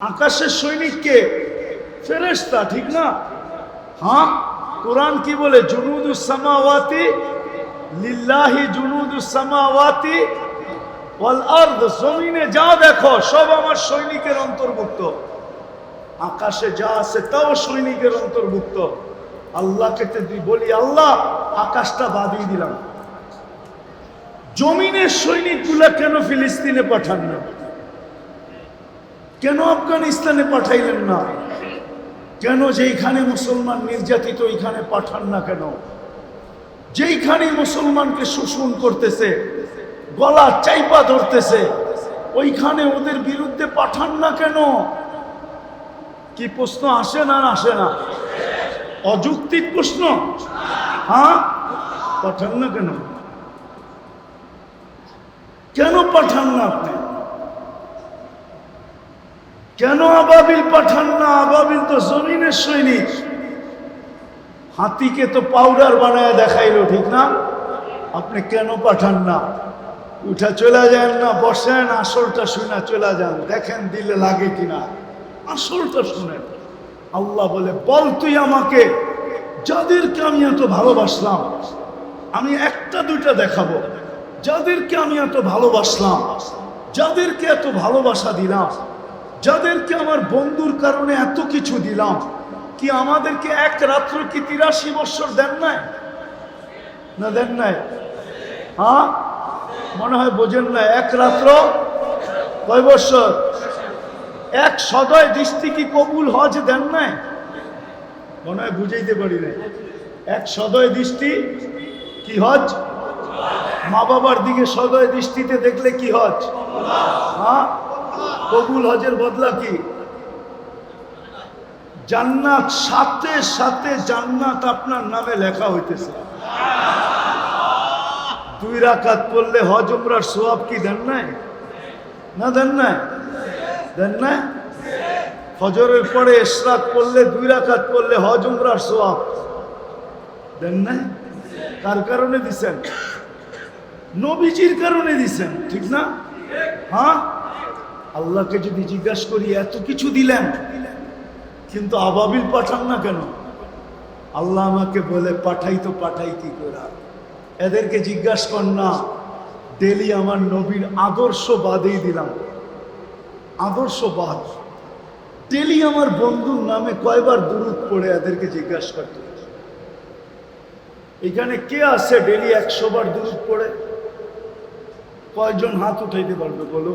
আকাশের সৈনিককে ফেরেশতা, ঠিক না? হ্যাঁ, কোরআন কি বলে? জুনুদুস সামাওয়াতি লিল্লাহি, জুনুদুস সামাওয়াতি ওয়াল আরদ। জমিনে যা দেখো সব আমার সৈনিকের অন্তর্ভুক্ত, আকাশে যা আছে তাও সৈনিকের অন্তর্ভুক্ত। আল্লাহকে বলি, আল্লাহ আকাশটা বাদিয়ে দিলাম, জমিনের সৈনিকগুলা কেন ফিলিস্তিনে পাঠান না? কেন আফগানিস্তানে পাঠাইলেন না? কেন যেইখানে মুসলমান নির্যাতিত ওইখানে পাঠান না কেন? যেইখানে মুসলমানকে শোষণ করতেছে, গলা চাইপা ধরতেছে, ওইখানে ওদের বিরুদ্ধে পাঠান না কেন? কি প্রশ্ন আসে না? আসে না? অযৌক্তিক প্রশ্ন। হ্যাঁ, পাঠান না কেন? কেন পাঠান না আপনি? কেন আবাবিল পাঠান না? আবাবিল তো জমিনের সৈনিক। হাতিকে তো পাউডার বানায় দেখাইলো, ঠিক না? আপনি কেন পাঠান না? উঠা চলে যান না, বসেন, আসলটা শুনে চলে যান, দেখেন দিলে লাগে কিনা, আসলটা শুনেন। আল্লাহ বলে, বল তুই আমাকে, যাদেরকে আমি এত ভালোবাসলাম, আমি একটা দুইটা দেখাবো, যাদেরকে আমি এত ভালোবাসলাম, যাদেরকে এত ভালোবাসা দিলাম, যাদেরকে আমার বন্ধুর কারণে এত কিছু দিলাম, কি আমাদেরকে এক রাত্র কি 83 বছর দেন নাই? না দেন নাই? হ্যাঁ, মনে হয় বোঝেন না। এক রাত্র কয় বছর? এক সদয় দৃষ্টি কি কবুল হজ দেন নাই? মনে হয় বুঝাইতে পারি না। এক সদয় দৃষ্টি কি হজ? মা বাবার দিকে সদয় দৃষ্টিতে দেখলে কি হজ? হ্যাঁ, কবুল হজের বদলা কি? জান্নাত। সাথে সাথে জান্নাত আপনার নামে লেখা হইতেছে। 2 রাকাত পড়লে হজ উমরার সওয়াব কি দেন নাই? না দেন নাই? দেন না? ফজরের পরে ইশরাক পড়লে 2 রাকাত পড়লে হজ উমরার সওয়াব দেন না? কার কারণে দিছেন? নবীজির কারণে দিছেন, ঠিক না? হ্যাঁ, আল্লাহকে যদি জিজ্ঞাসা করি, এত কিছু দিলেন কিন্তু আবাবিল পাঠান না কেন? আল্লাহ আমাকে বলে, পাঠাই তো পাঠাই কি করে? এদেরকে জিজ্ঞাসা কর না। ডেলি আমার নবীর আদর্শ বাদেই দিলাম, আদর্শবাদ। ডেলি আমার বন্ধুর নামে কয়বার দুরূদ পড়ে, এদেরকে জিজ্ঞাসা করতে। এখানে কে আছে ডেলি 100 বার দুরূদ পড়ে? কয়জন হাত উঠাইতে পারবে বলো?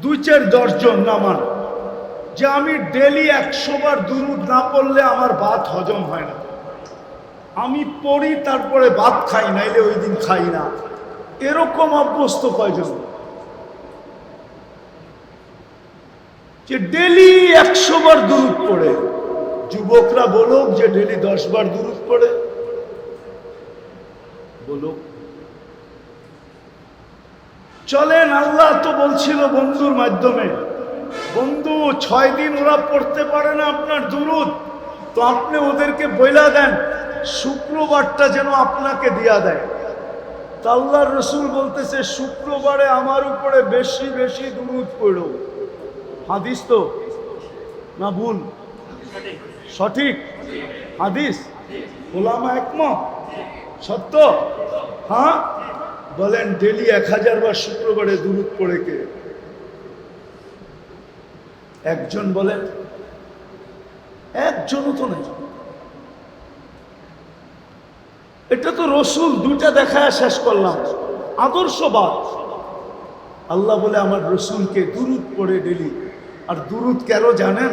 2-4-10 জন নামান যে আমি ডেলি 100 বার দুরূদ না পড়লে আমার ভাত হজম হয় না। আমি পড়ি তারপরে ভাত খাই, নাইলে ওই দিন খাই না। এরকম অভ্যস্ত কয়জন যে ডেলি 100 বার দুরূদ পড়ে? যুবকরা বলো যে ডেলি 10 বার দুরূদ পড়ে, বলো। চলেন, আল্লাহ তো বলছিল বন্ধুর মাধ্যমে, বন্ধু 6 দিন ওরা পড়তে পারে না আপনার দুরূদ, তো আপনি ওদেরকে বইলা দেন শুক্রবারটা যেন আপনাকে দিয়া দেয়। তা আল্লাহর রাসূল বলতেছে, শুক্রবারে আমার উপরে বেশি বেশি দুরূদ পড়ো। হাদিস তো না ভুল? সঠিক হাদিস, ওলামা একমত, সত্য। হ্যাঁ, বলেন ডেলি 1000 বার শুক্রবারে দুরূদ পড়ে কে? একজন বলেন? একজনও তো নেই। এটা তো রসুল 2টা দেখায় শেষ করলাম, আদর্শবাদ। আল্লাহ বলে আমার রসুলকে দুরূদ পড়ে ডেলি। আর দুরূদ কেন জানেন?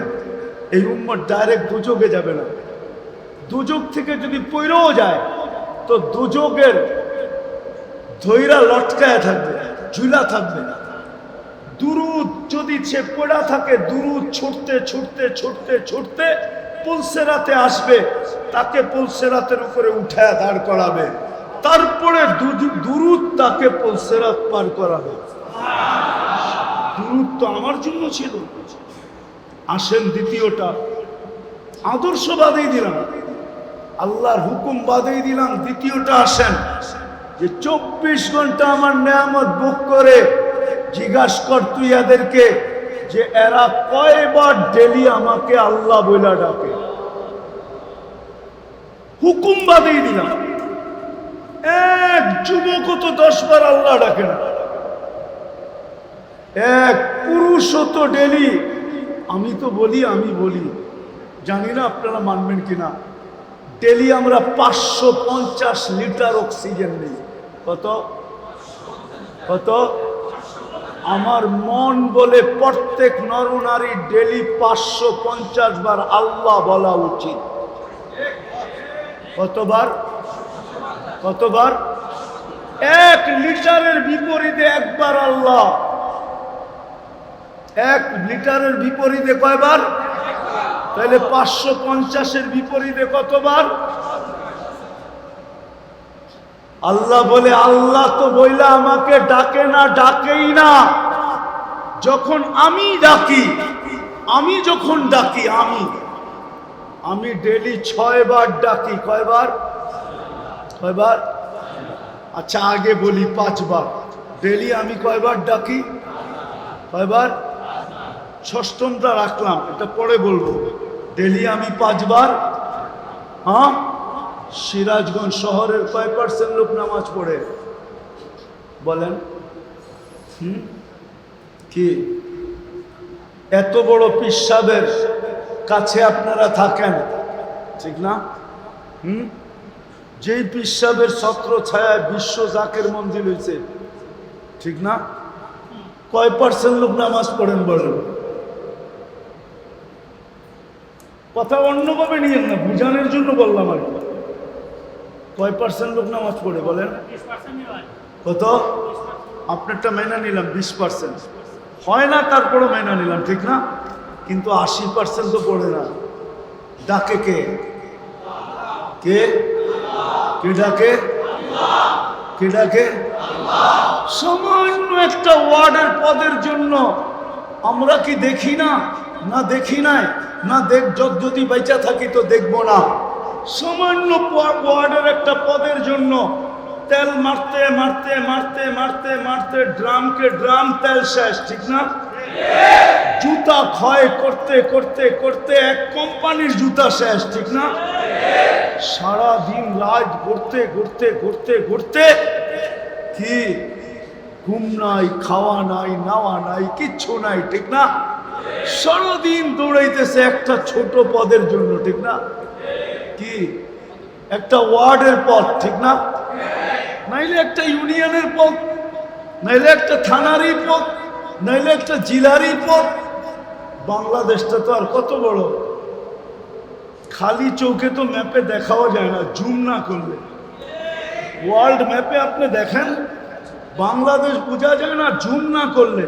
এই উম্মত ডাইরেক্ট দুযোগে যাবে না। দুযোগ থেকে যদি পড়েও যায় তো দুযোগের ধৈরা লটকায় থাকবে, ঝুলা থাকবে না। দুরূদ যদি সে পড়া থাকে, দুরূদ ছুটতে ছুটতে ছুটতে ছুটতে পুলসেরাতে আসবে, তাকে পুলসেরাতের উপরে উঠায় দাঁড় করাবে, তারপরে দুরূদ তাকে পুলসেরাত পার করাবে। দুরূদ তো আমার জন্য ছিল। আসেন দ্বিতীয়টা, আদর্শ বাদেই দিলাম, আল্লাহর হুকুম বাদেই দিলাম। দ্বিতীয়টা আসেন, যে 24 ঘন্টা আমার নেয়ামত ভোগ করে জিজ্ঞাসা কর তুই এদেরকে যে এরা কয়বার ডেলি আমাকে আল্লাহ বইলা ডাকে। হুকুম বাদেই দিলাম, এক যুবক তো 10 বার আল্লাহ ডাকে না, এক পুরুষ তো ডেলি। আমি বলি, জানি না আপনারা মানবেন কিনা, ডেলি আমরা 550 লিটার অক্সিজেন নিই। কত? আমার মন বলে প্রত্যেক নরনারী ডেলি 550 বার আল্লাহ বলা উচিত। কতবার? 1 লিটারের বিপরীতে একবার আল্লাহ। 1 লিটারের বিপরীতে কয়বার? তাহলে 550-এর বিপরীতে কতবার? আল্লাহ বলে, আল্লাহ তো বইলা আমাকে ডাকে না, ডাকেই না। যখন আমি ডাকি, আমি ডেলি 6 বার ডাকি। কয়বার? আচ্ছা আগে বলি 5 বার। ডেলি আমি কয়বার ডাকি? কয়বার? ষষ্ঠমটা রাখলাম, এটা পরে বলবো। ডেলি আমি 5 বার। হ্যাঁ, সিরাজগঞ্জ শহরের কয় পার্সেন্ট লোক নামাজ পড়ে বলেন? কি এত বড় পীর সাহেবের কাছে আপনারা থাকেন, ঠিক না? যেই পীর সাহেবের ছত্র ছায়ায় বিশ্ব জাকের মন্দির হয়েছে, ঠিক না? কয় পার্সেন্ট লোক নামাজ পড়েন বলেন? কথা অন্যভাবে নিয়েন না, বুঝানোর জন্য বললাম আর কি। কয় পার্সেন্ট লোক নামাজ পড়ে বলেন? কত? আপনারটা মেনে নিলাম 20%, হয় না তারপরও মেনে নিলাম, ঠিক না? কিন্তু 80% তো পড়ে না। ডাকে কে? ডাকে? সামান্য একটা ওয়ার্ডের পদের জন্য আমরা কি দেখি না? দেখি নাই না, যদি বেঁচে থাকি তো দেখবো না। সামান্য ওয়ার্ডের একটা পদের জন্য তেল মারতে ড্রামকে ড্রাম তেল শেষ, ঠিক না? জুতা ক্ষয় করতে এক কোম্পানির জুতা শেষ, ঠিক না? সারাদিন রাত ঘুরতে কি ঘুম নাই, খাওয়া নাই, নাওয়া নাই, কিচ্ছু নাই, ঠিক না? সারাদিন দৌড়াইতেছে একটা ছোট পদের জন্য, ঠিক না? কি একটা ওয়ার্ডের পদ, ঠিক না? নাইলে একটা ইউনিয়নের পদ, নাইলে একটা থানারই পদ, নাইলে একটা জেলারই পদ। বাংলাদেশটা তো আর কত বড়, খালি চোখে তো ম্যাপে দেখাও যায় না, জুম না করলে। ওয়ার্ল্ড ম্যাপে আপনি দেখেন, বাংলাদেশ বোঝা যায় না জুম না করলে।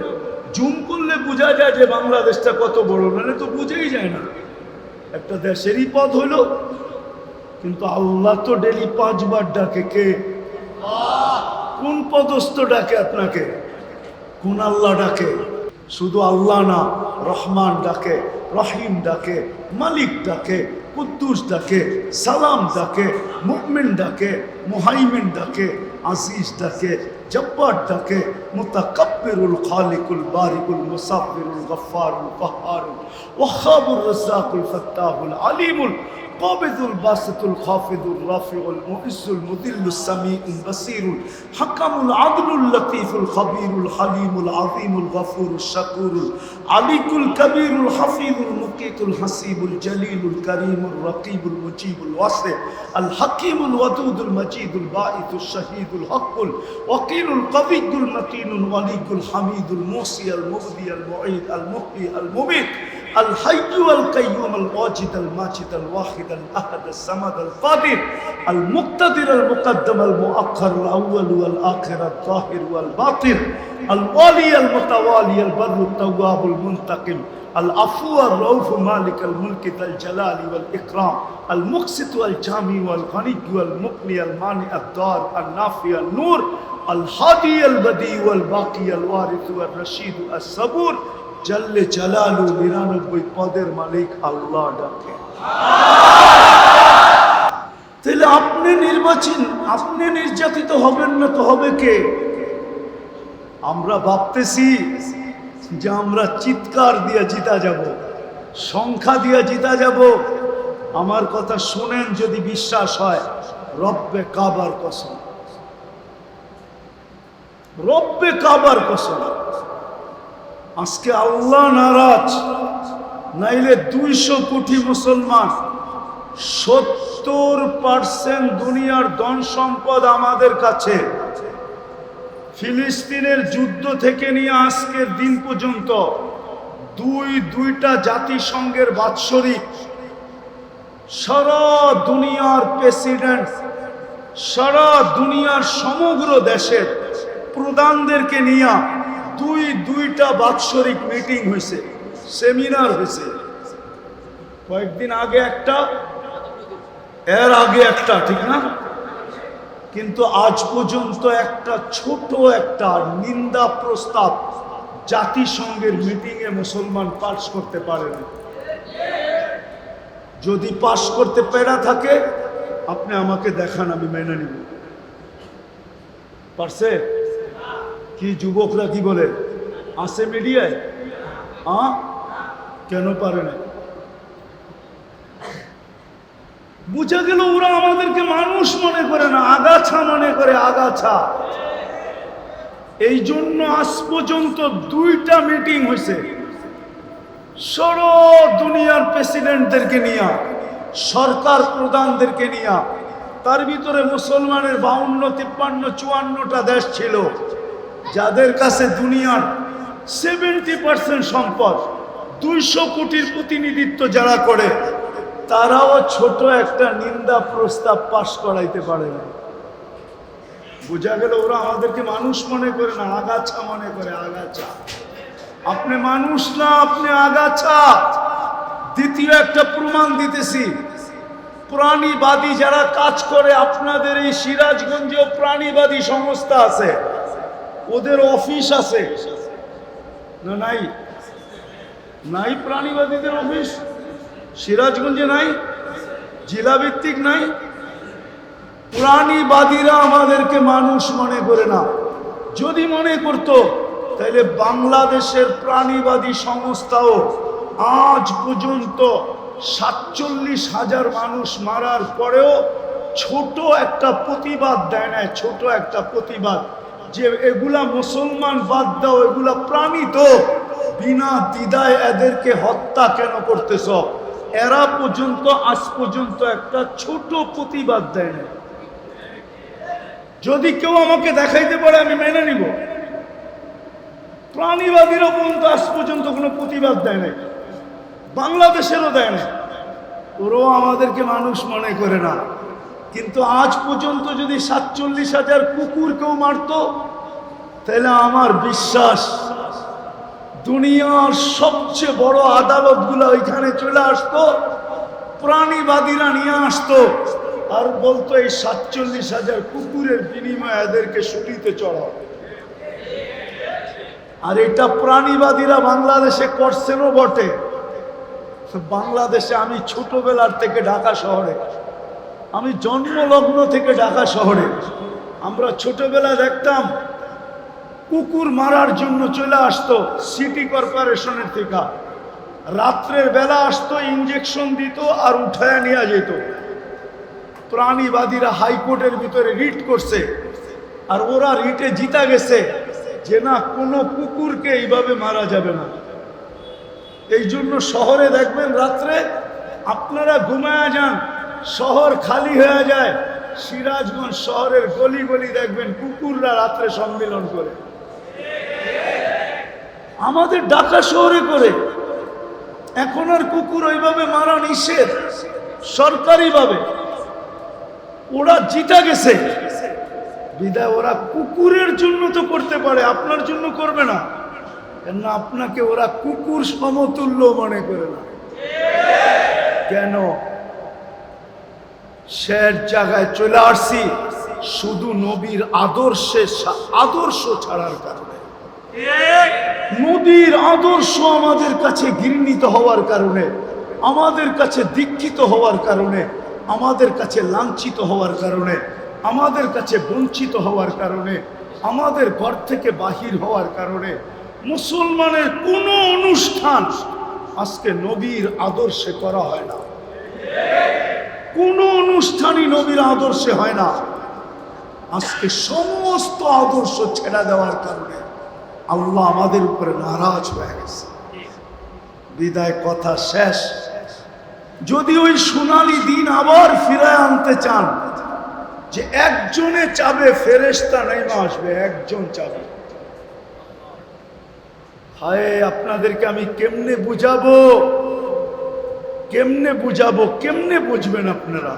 জুম করলে বোঝা যায় যে বাংলাদেশটা কত বড়, নাহলে তো বুঝেই যায় না। একটা দেশেরই পদ হইল, কিন্তু আল্লাহ তো ডেলি 5 বার ডাকে। কে? কোন পদস্থ ডাকে আপনাকে? কোন আল্লাহ ডাকে? শুধু আল্লাহ না, রহমান ডাকে, রহিম ডাকে, মালিক ডাকে, কুদ্দুস ডাকে, সালাম ডাকে, মুমিন ডাকে, মুহাইমিন ডাকে, আজিজ ডাকে, জব্বার ডাকে, মুতাকাব্বিরুল খালিকুল বারিকুল মুসাব্বিরুল গফফারুল কাহ্হারুল ওয়াহ্হাবুর রাজ্জাকুল ফাত্তাহুল আলিমুল قابض الباسط الخافض الرافع المؤز المذل السميع البصير الحكم العدل اللطيف الخبير الحليم العظيم الغفور الشكور العلي الكبير الحفيظ المقيت الحسيب الجليل الكريم الرقيب المجيب الواسع الحكيم الودود المجيد الباعث الشهيد الحق الوكيل القوي المتين الولي الحميد الموصي المبدي المعيد المحيي المميت الحي القيوم الواجد الماجد الواحد الأحد الصمد القادر المقتدر المقدم المؤخر الأول والآخر الظاهر والباطن الوالي المتوالي البر التواب المنتقم العفو الرؤوف مالك الملك ذا الجلال والإكرام المقسط والجامع والغني والمغني المانع الضار النافع النور الهادي البديع والباقي الوارث والرشيد الصبور জাল্লে জালালু 99 পদের মালিক আল্লাহ ডাকে। তাহলে আপনি নির্যাতিত হবেন না তো হবে কে? আমরা ভাবতেছি যে আমরা চিৎকার দিয়ে জিতা যাব, সংখ্যা দিয়ে জিতা যাব। আমার কথা শুনেন, যদি বিশ্বাস হয়, রব্বে কাবার কসম, রব্বে কাবার কসম, আজকে আল্লাহ নারাজ, নাইলে 200 কোটি মুসলমান, 70% দুনিয়ার ধন সম্পদ আমাদের কাছে। ফিলিস্তিনের যুদ্ধ থেকে নিয়ে আজকের দিন পর্যন্ত দুইটা জাতিসংঘের বাৎসরিক, সারা দুনিয়ার প্রেসিডেন্ট, সারা দুনিয়ার সমগ্র দেশের প্রধানদেরকে নিয়ে দুইটা বাৎসরিক মিটিং হয়েছে, সেমিনার হয়েছে। কয়েকদিন আগে একটা, এর আগে একটা, ঠিক না? কিন্তু আজ পর্যন্ত একটা ছোট একটা নিন্দা প্রস্তাব জাতিসংঘের মিটিংয়ে মুসলমান পাস করতে পারে না। যদি পাস করতে পেরা থাকে, আপনি আমাকে দেখান, আমি মেনে নিব। পারছে? কি যুবকরা কি বলে আছে মিডিয়ায়? কেন পারে না? বুঝা গেল ওরা আমাদেরকে মানুষ মনে করে না, আগাছা মনে করে, আগাছা। এই জন্য আজ পর্যন্ত 2টা মিটিং হয়েছে সারা দুনিয়ার প্রেসিডেন্টদেরকে নিয়ে, সরকার প্রধানদেরকে নিয়ে। তার ভিতরে মুসলমানের 52, 53, 54টা দেশ ছিল, যাদের কাছে দুনিয়ার 70% সম্পদ, 200 কোটির প্রতিনিধিত্ব যারা করে, তারাও ছোট একটা নিন্দা প্রস্তাব পাশ করাইতে পারে না। বোঝা গেল ওরা আমাদেরকে মানুষ মনে করে না, আগাছা মনে করে, আগাছা। আপনি মানুষ না, আপনি আগাছা। দ্বিতীয় একটা প্রমাণ দিতেছি, প্রাণীবাদী যারা কাজ করে, আপনাদের এই সিরাজগঞ্জেও প্রাণীবাদী সংস্থা আছে, ওদের অফিস আছে না? নাই? নাই প্রাণীবাদীদের অফিস সিরাজগঞ্জে? নাই? জেলা ভিত্তিক নাই? প্রাণীবাদীরা আমাদেরকে মানুষ মনে করে না। যদি মনে করত, তাহলে বাংলাদেশের প্রাণীবাদী সংস্থাও আজ পর্যন্ত 47,000 মানুষ মারার পরেও ছোট একটা প্রতিবাদ দেয় না, ছোট একটা প্রতিবাদ যে এগুলা মুসলমান বাদ দাও, এগুলা প্রাণী, তো বিনা দ্বিধায় এদেরকে হত্যা কেন করতেছ? এরা পর্যন্ত আজ পর্যন্ত একটা ছোট প্রতিবাদ দেয় না। যদি কেউ আমাকে দেখাইতে পারে, আমি মেনে নিব। প্রাণীবাদীরা পর্যন্ত আজ পর্যন্ত কোনো প্রতিবাদ দেয় না, বাংলাদেশেরও দেয় না। ওরাও আমাদেরকে মানুষ মনে করে না। কিন্তু আজ পর্যন্ত যদি 47,000 কুকুর কেউ মারত, তাহলে আমার বিশ্বাস দুনিয়ার সবচেয়ে বড় আদালতগুলো ওইখানে চলে আসতো, প্রাণীবাদীরা নিয়ে আসতো আর বলতো এই 47,000 কুকুরের বিনিময়ে এদেরকে ছুটিতে চড়াও। আর এটা প্রাণীবাদীরা বাংলাদেশে করছেনও বটে। বাংলাদেশে আমি ছোটবেলার থেকে ঢাকা শহরে, আমি জন্মলগ্ন থেকে ঢাকা শহরে, আমরা ছোটবেলা দেখতাম কুকুর মারার জন্য চলে আসতো সিটি কর্পোরেশনের থেকে, রাত্রের বেলা আসতো, ইঞ্জেকশন দিত আর উঠায় নিয়ে যেত। প্রাণীবাদীরা হাইকোর্টের ভিতরে রিট করছে, আর ওরা রিটে জিতা গেছে যে না, কোনো কুকুরকে এইভাবে মারা যাবে না। এই জন্য শহরে দেখবেন রাত্রে আপনারা ঘুমায়া যান, শহর খালি হয়ে যায়। সিরাজগঞ্জ শহরের গলি গলি দেখবেন কুকুররা রাত্রে সম্মেলন করে। আমাদের ঢাকা শহরে করে। এখন আর কুকুর ওইভাবে মারা নিষেধ সরকারিভাবে। ওরা জিতা গেছে বিদায় ওরা কুকুরের জন্য তো করতে পারে, আপনার জন্য করবে না। কেন? আপনাকে ওরা কুকুর সমতুল্য মনে করে না। কেন? শের জায়গায় চলে আসছি শুধু নবীর আদর্শ ছাড়ার কারণে। নবীর আদর্শ আমাদের কাছে ঘৃণিত হওয়ার কারণে, আমাদের কাছে দীক্ষিত হওয়ার কারণে, আমাদের কাছে লাঞ্ছিত হওয়ার কারণে, আমাদের কাছে বঞ্চিত হওয়ার কারণে, আমাদের ঘর থেকে বাহির হওয়ার কারণে মুসলমানের কোনো অনুষ্ঠান আজকে নবীর আদর্শে করা হয় না, কোনো অনুষ্ঠানই নবীর আদর্শে হয় না। আজকে সমস্ত আদর্শ ছেড়ে দেওয়ার কারণে আল্লাহ আমাদের উপরে নারাজ হয়ে গেছে। বিদায় কথা শেষ। যদি ওই সোনালী দিন আবার ফিরায় আনতে চান, যে একজনে চাবে ফেরেশতা নেমে আসবে, একজন চাবে। হায়, আপনাদেরকে আমি কেমনে বুঝাবো, কেমনে বুঝাবো, কেমনে বুঝবেন আপনারা?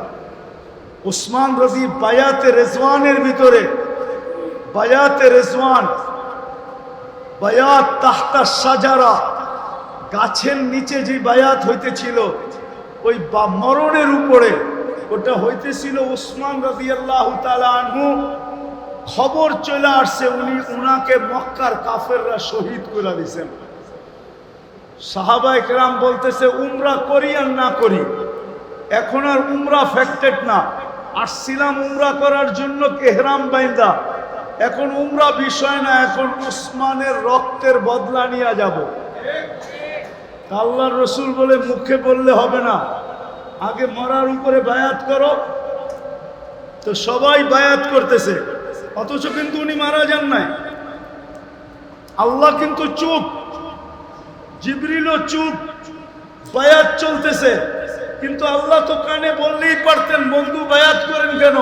উসমান রাজি বায়াতে রেজওয়ানের ভিতরে, বায়াতে রেজওয়ান, বায়াত তাহতা সাজারা, গাছের নিচে যে বায়াত হইতেছিল ওই মরণের উপরে, ওটা হইতেছিল উসমান রাদিয়াল্লাহু তাআলা আনহু। খবর চলে আসছে উনাকে মক্কার কাফেররা শহীদ করে দিয়েছেন। সাহাবায়ে কেরাম বলতেছে উমরা করি আর না করি, এখন আর উমরা ফ্যাক্টেড না। আসছিলাম উমরা করার জন্য ইহরাম বাইন্দা, এখন উমরা বিষয় না, এখন উসমানের রক্তের বদলা নিয়ে যাব। আল্লাহর রসুল বলে মুখে বললে হবে না, আগে মরার উপরে বায়াত করো। তো সবাই বায়াত করতেছে, অথচ কিন্তু উনি মারা যান নাই। আল্লাহ কিন্তু চুপ, জিবরিলও চুপ, বায়াত চলতেছে। কিন্তু আল্লাহ তো কানে বললেই পারতেন, বন্ধু বায়াত করেন কেন?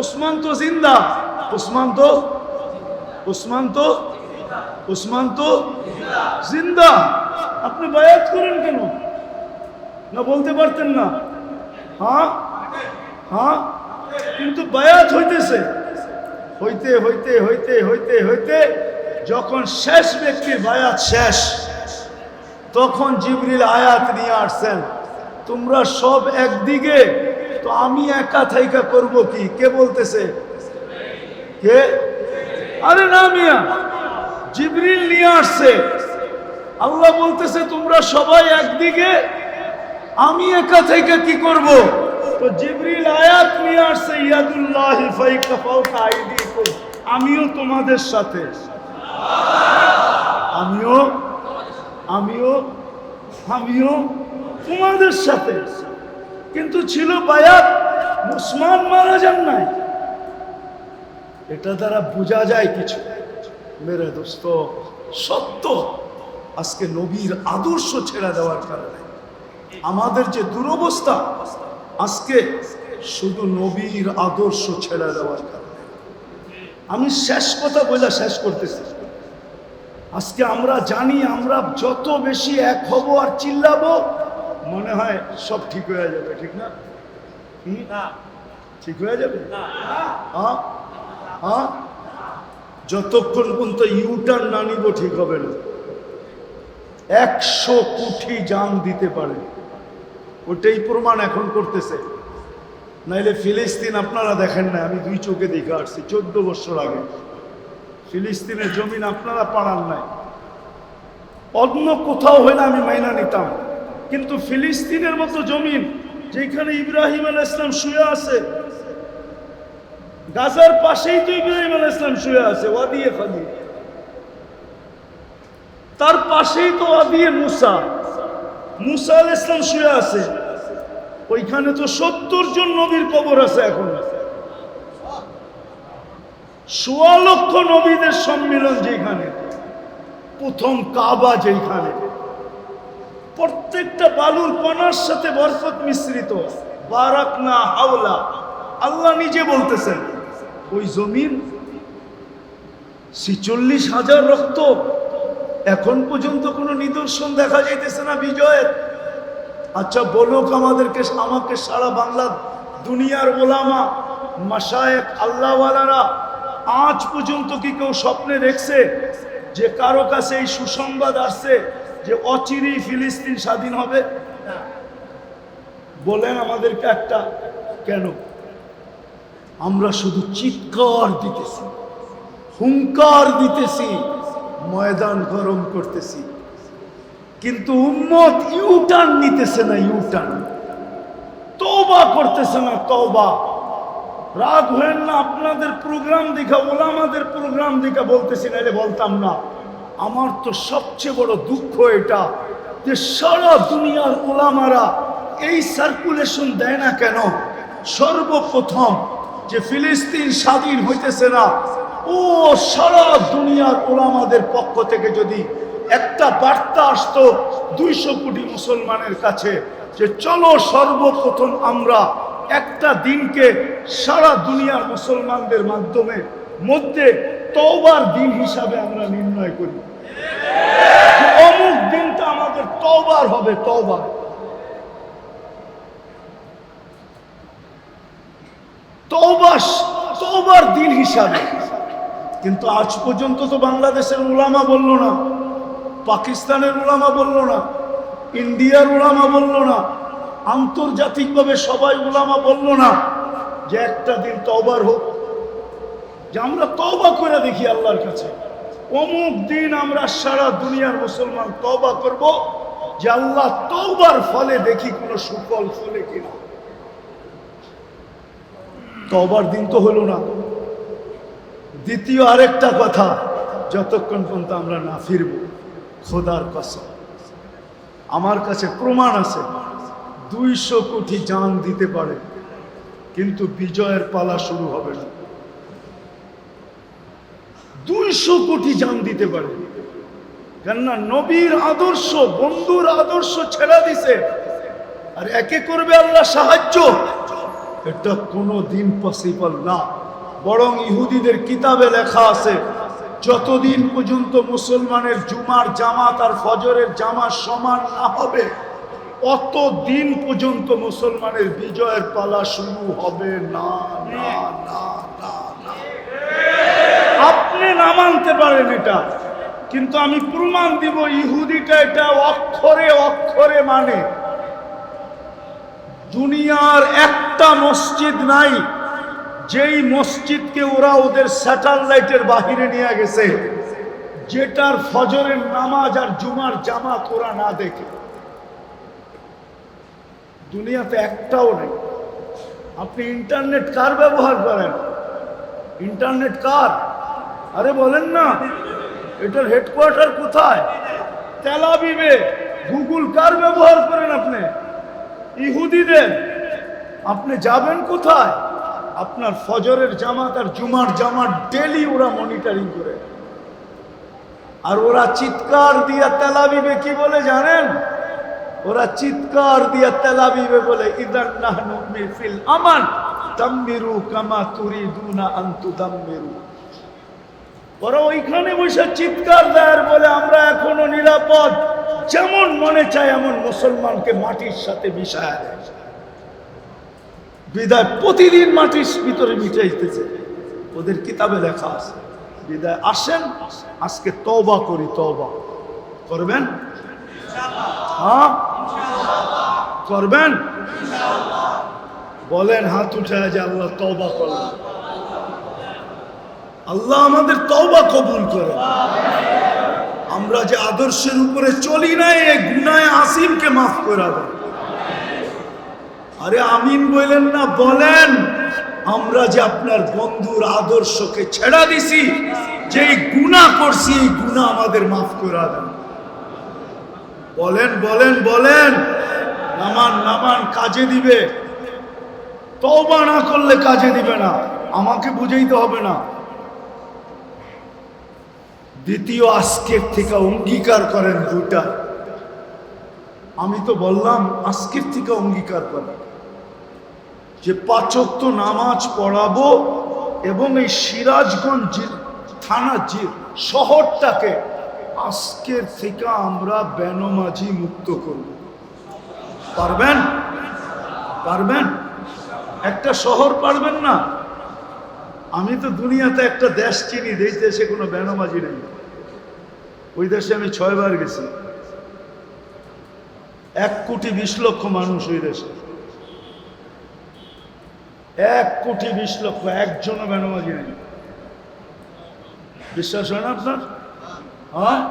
উসমান তো জিন্দা, উসমান তো জিন্দা, আপনি বায়াত করেন কেন? না বলতে পারতেন না? হ্যাঁ হ্যাঁ, কিন্তু বায়াত হইতেছে। হইতে হইতে হইতে হইতে হইতে যখন শেষ ব্যক্তির বায়াত শেষ, তখন জিবরিল আয়াত নিয়ে আসছেন, তোমরা সব একদিকে, তো আমি একা থাইকা করব কি? কে বলতেছে? কে? আরে না মিয়া, জিবরিল নিয়ে আসছে। আল্লাহ বলতেছে তোমরা সবাই একদিকে, আমি একা থেকে কি করব? তো জিবরিল আয়াত নিয়ে আসছে, ইয়াদুল্লাহি ফাওকা আইদিকুম, আমিও তোমাদের সাথে, আমিও তোমাদের সাথে। কিন্তু ছিল বায়াত, উসমান মারা যান নাই। এটা দ্বারা বোঝা যায় কিছু মেরে দোস্ত, সত্য। আজকে নবীর আদর্শ ছেড়ে দেওয়ার কারণে আমাদের যে দুরবস্থা, আজকে শুধু নবীর আদর্শ ছেড়ে দেওয়ার কারণে। আমি শেষ কথা বলে শেষ করতেছি। আজকে আমরা জানি, আমরা যত বেশি এক হব আর চিল্লাবো, মনে হয় সব ঠিক হয়ে যাবে। ঠিক না? ঠিক হয়ে যাবে? যতক্ষণ পর্যন্ত ইউটার্ন না নিব ঠিক হবে না। 100 কোটি জান দিতে পারে, ওটাই প্রমাণ এখন করতেছে। নাইলে ফিলিস্তিন আপনারা দেখেন না, আমি 2 চোখে দেখে আসছি 14 বছর আগে। ফিলিস্তিনের জমিন আপনারা পাড়ান নাই, অন্য কোথাও হইলে আমি মাইনা নিতাম, কিন্তু ফিলিস্তিনের মতো জমিন, যেখানে ইব্রাহিম আলাইহিস সালাম শুয়ে আছে, গাজার পাশেই তো ইব্রাহিম আলাইহিস সালাম শুয়ে আছে, ওয়াদিয়ে খালি, তার পাশেই তো ওয়াদিয়ে মুসা আলাইহিস সালাম শুয়ে আছে। ওইখানে তো 70 জন নবীর কবর আছে। এখন 16 লক্ষ নবীদের সম্মিলন যেখানে, প্রথম কাবা যেখানে, প্রত্যেকটা বালুর কণার সাথে বরকত মিশ্রিত, বারাকনা হাওলা। আল্লাহ নিজে বলতেছেন ওই জমিন 46,000 রক্ত, এখন পর্যন্ত কোনো নিদর্শন দেখা যাইতেছে না বিজয়ের। আচ্ছা বলুক আমাকে সারা বাংলা দুনিয়ার ওলামা, মাশায়েখ, আল্লাহওয়ালারা আজ পর্যন্ত কি কেউ স্বপ্নে দেখছে যে কারো কাছে এই সুসংবাদ আসছে যে অচিরেই ফিলিস্তিন স্বাধীন হবে? বলেন আমাদেরকে একটা। কেন? আমরা শুধু চিৎকার দিতেছি, হুঙ্কার দিতেছি, ময়দান গরম করতেছি, কিন্তু উম্মত ইউটার্ন নিতেছে না, ইউটার্ন তওবা করতেছে না, তওবা। রাগ হয়েন না, আপনাদের প্রোগ্রাম দেখা, ওলামাদের প্রোগ্রাম দেখা বলতেছি, না বলতাম না। আমার তো সবচেয়ে বড় দুঃখ এটা যে সারা দুনিয়ার ওলামারা এই সার্কুলেশন দেয় না কেন? সর্বপ্রথম যে ফিলিস্তিন স্বাধীন হইতেছে না, ও সারা দুনিয়ার ওলামাদের পক্ষ থেকে যদি একটা বার্তা আসতো 200 কোটি মুসলমানের কাছে যে চলো সর্বপ্রথম আমরা একটা দিনকে সারা দুনিয়ার মুসলমানদের মাধ্যমে মধ্যে তওবার দিন হিসাবে আমরা নির্ণয় করি, অমুক দিনটা আমাদের তওবার হবে, তওবার দিন হিসাবে। কিন্তু আজ পর্যন্ত তো বাংলাদেশের উলামা বলল না, পাকিস্তানের উলামা বলল না, ইন্ডিয়ার উলামা বলল না, আন্তর্জাতিকভাবে সবাই উলামা বলল না যে একটা দিন তওবার হোক, যে আমরা তওবা করে দেখি আল্লাহর কাছে, অমুক দিন আমরা সারা দুনিয়ার মুসলমান তওবা করব, যে আল্লাহ তওবার ফলে দেখি কোনো সুফল ফলে কিনা। তওবার দিন তো হলো না। দ্বিতীয় আরেকটা কথা, যতক্ষণ পর্যন্ত আমরা না ফিরব, খোদার কসম আমার কাছে প্রমাণ আছে 200 কোটি জান দিতে পারে, কিন্তু বিজয়ের পালা শুরু হবে না। 200 কোটি জান দিতে পারে, কেননা নবীর আদর্শ, বন্ধুর আদর্শ ছেড়ে দিছে, আর একে করবে আল্লাহ সাহায্য, এটা কোনো দিন পসিবল না। বরং ইহুদিদের কিতাবে লেখা আছে যতদিন পর্যন্ত মুসলমানের জুমার জামাত আর ফজরের জামাত সমান না হবে, অত দিন পর্যন্ত মুসলমানের বিজয়ের পালা শুরু হবে না। আপনি না মানতে পারেন এটা, কিন্তু আমি প্রমাণ দিব ইহুদিটা এটা অক্ষরে অক্ষরে মানে। দুনিয়ার একটা মসজিদ নাই যেই মসজিদকে ওরা ওদের স্যাটেলাইটের বাহিরে নিয়ে গেছে যেটার ফজরের নামাজ আর জুমার জামাত ওরা না দেখে। দুনিয়াতে একটাও নেই। আপনি ইন্টারনেট কার ব্যবহার করেন? ইন্টারনেট কার? আরে বলেন না, এটার হেডকোয়ার্টার কোথায়? তেল আবিবে। গুগল কার ব্যবহার করেন আপনি? ইহুদিদের। আপনি যাবেন কোথায়? আপনার ফজরের জামাত আর জুমার জামাত ডেলি ওরা মনিটরিং করে, আর ওরা চিৎকার দিয়া তেল আবিবে কি বলে জানেন? ওরা চিৎকার দিয়া তেল আবিবে বলে ইদান নাহনু ফিল আমান তামমিরু কামা তুরিদুনা আন তুদাম্মিরু। ওরা ওইখানে বসে চিৎকার দেয় আর বলে আমরা এখনো নিরাপদ, যেমন মনে চায় এমন মুসলমানকে মাটির সাথে মিশায় দেয়। বিদায় প্রতিদিন মাটির ভিতরে মিটাইতেছে, ওদের কিতাবে লেখা আছে। বিদায় আসেন আজকে তওবা করি। তওবা করবেন? হ্যাঁ করবেন? বলেন হাত উঠে যে আল্লাহ তওবা করলাম। আল্লাহ আমাদের তওবা কবুল করে। আমরা যে আদর্শের উপরে চলি না, এই গুনাহে আসিমকে মাফ করে দেন। আরে আমিন বললেন না, বলেন আমরা যে আপনার বন্ধুর আদর্শকে ছেড়া দিছি, যে গুনাহ করছি, এই গুনাহ আমাদের মাফ করে দেন। বলেন বলেন বলেন। নামান নামান, কাজে দিবে। তওবা না করলে কাজে দিবে না, আমাকে বুঝাইতে হবে না। দ্বিতীয়, আজকের থেকে অঙ্গীকার করেন দুটা। আমি তো বললাম আজকের থেকে অঙ্গীকার করেন যে 5 ওয়াক্ত নামাজ পড়াবো, এবং এই সিরাজগঞ্জ থানা শহরটাকে আজকের থেকে আমরা বেনমাজি মুক্ত করব। পারবেন? পারবেন? একটা শহর পারবেন না? আমি তো দুনিয়াতে একটা দেশ চিনি, দেশ দেশে কোনো বেনমাজি নেই। ওই দেশে আমি 6 বার গেছি। 1,20,00,000 মানুষ ওই দেশে। 1,20,00,000, একজনও বেনমাজি নেই। বিশ্বাস হয় না আপনার? হ্যাঁ,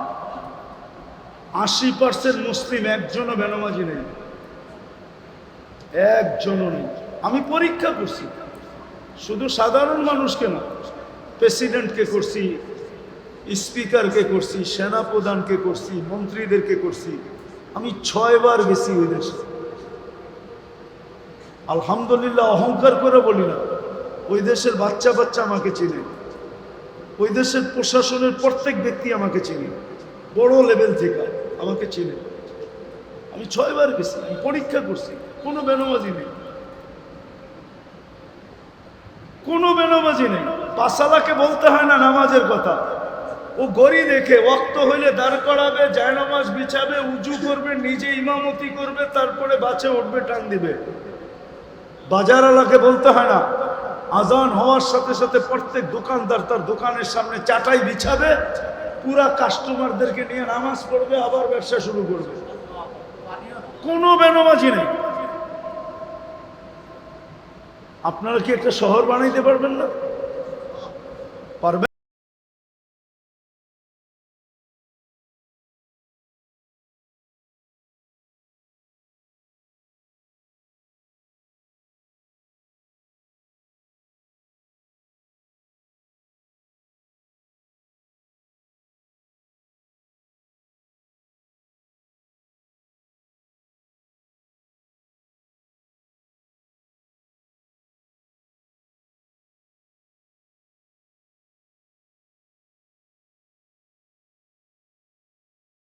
80% মুসলিম, একজনও বেনমাজি নেই, একজনও নেই। আমি পরীক্ষা করছি, শুধু সাধারণ মানুষকে না, প্রেসিডেন্টকে করছি, স্পিকারকে করছি, সেনাপ্রধানকে করছি, মন্ত্রীদেরকে করছি। আমি 6 বার গেছি ওই দেশে। আলহামদুলিল্লাহ, অহংকার করে বলি না। ওই দেশের বাচ্চা বাচ্চা আমাকে চিনে, ওই দেশের প্রশাসনের প্রত্যেক ব্যক্তি আমাকে চিনে, বড় লেভেল থেকে আমাকে চিনে। আমি 6 বার গেছি, আমি পরীক্ষা করছি। কোনো বেনামাজি নেই, কোনো বেনামাজি নেই। পাসালাকে বলতে হয় না নামাজের কথা, ও গড়ি দেখে ওয়াক্ত হইলে দাঁড় করাবে, জায়নামাজ বিছাবে, উজু করবে, নিজে ইমামতি করবে, তারপরে বাঁচে উঠবে, টান দিবে। বাজারওয়ালাকে বলতে হয় না, আজান হওয়ার সাথে সাথে প্রত্যেক দোকানদার তার দোকানের সামনে চাটাই বিছাবে, পুরা কাস্টমারদেরকে নিয়ে নামাজ পড়বে, আবার ব্যবসা শুরু করবে। কোনো বেনামাজি নেই। আপনারা কি একটা শহর বানাইতে পারবেন না? পারবেন?